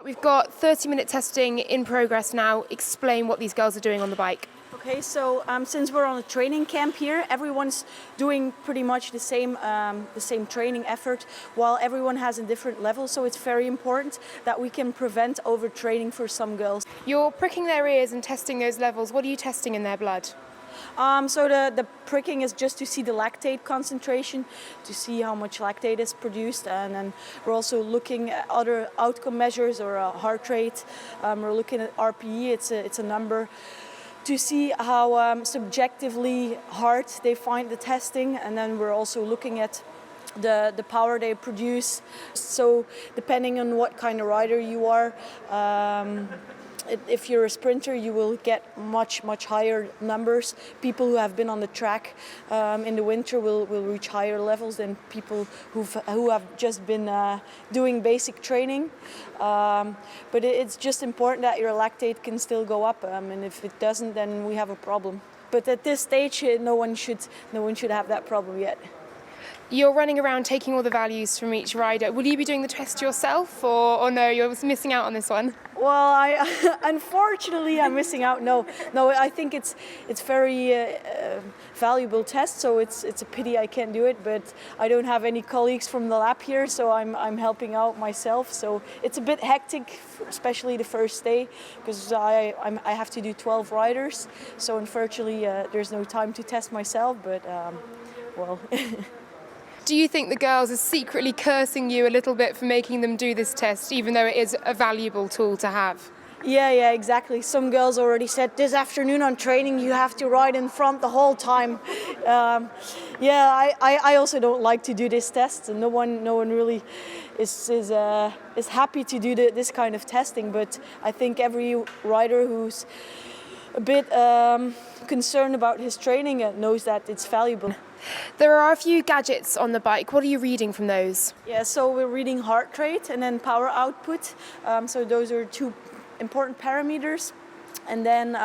We've got 30-minute testing in progress now. Explain what these girls are doing on the bike. Okay, so since we're on a training camp here, everyone's doing pretty much the same training effort, while everyone has a different level. So it's very important that we can prevent overtraining for some girls. You're pricking their ears and testing those levels. What are you testing in their blood? So the pricking is just to see the lactate concentration, to see how much lactate is produced, and then we're also looking at other outcome measures or heart rate. We're looking at RPE. It's a number to see how subjectively hard they find the testing, and then we're also looking at the power they produce. So depending on what kind of rider you are, if you're a sprinter, you will get much higher numbers. People who have been on the track in the winter will reach higher levels than people who have just been doing basic training. But it's just important that your lactate can still go up, and if it doesn't, then we have a problem. But at this stage, no one should have that problem yet. You're running around taking all the values from each rider. Will you be doing the test yourself, or no, you're missing out on this one? Well, unfortunately, I'm missing out. No, I think it's very valuable test. So it's a pity I can't do it. But I don't have any colleagues from the lab here, so I'm helping out myself. So it's a bit hectic, especially the first day, because I have to do 12 riders. So unfortunately, there's no time to test myself. But well. Do you think the girls are secretly cursing you a little bit for making them do this test, even though it is a valuable tool to have? Yeah, exactly. Some girls already said this afternoon on training you have to ride in front the whole time. I also don't like to do this test, and no one really is happy to do this kind of testing. But I think every rider who's a bit concerned about his training knows that it's valuable. There are a few gadgets on the bike. What are you reading from those? Yeah, so we're reading heart rate and then power output. So those are two important parameters. And then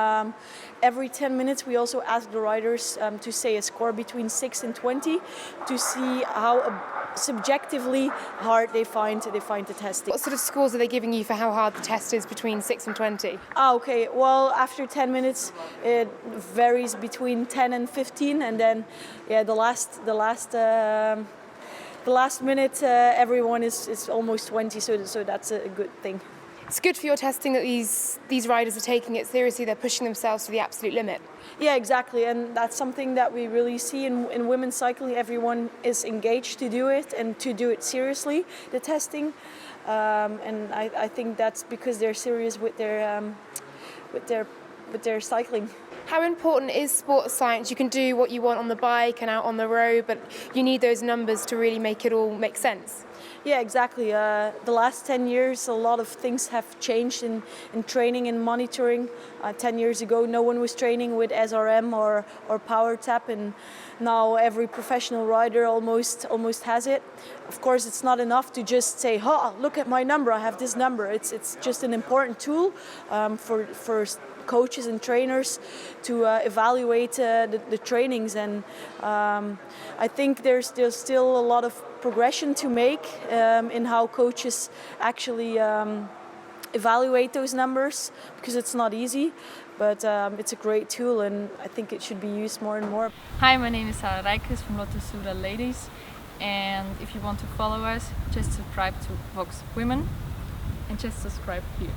every 10 minutes we also ask the riders to say a score between 6 and 20 to see how subjectively hard they find the testing. What sort of scores are they giving you for how hard the test is between 6 and 20? Okay. Well, after 10 minutes it varies between 10 and 15, and then the last minute everyone is almost 20, so that's a good thing. It's good for your testing that these riders are taking it seriously. They're pushing themselves to the absolute limit. Yeah, exactly, and that's something that we really see in women's cycling. Everyone is engaged to do it and to do it seriously, the testing, and I think that's because they're serious with their cycling. How important is sports science? You can do what you want on the bike and out on the road, but you need those numbers to really make it all make sense. Yeah, exactly. The last 10 years, a lot of things have changed in training and monitoring. 10 years ago, no one was training with SRM or power tap, and now every professional rider almost has it. Of course, it's not enough to just say, "Oh, look at my number. I have this number." It's just an important tool for coaches and trainers to evaluate the trainings, and I think there's still a lot of progression to make in how coaches actually evaluate those numbers, because it's not easy, but it's a great tool and I think it should be used more and more. Hi, my name is Lieselot from Lotto Soudal Ladies, and if you want to follow us, just subscribe to Vox Women and just subscribe here.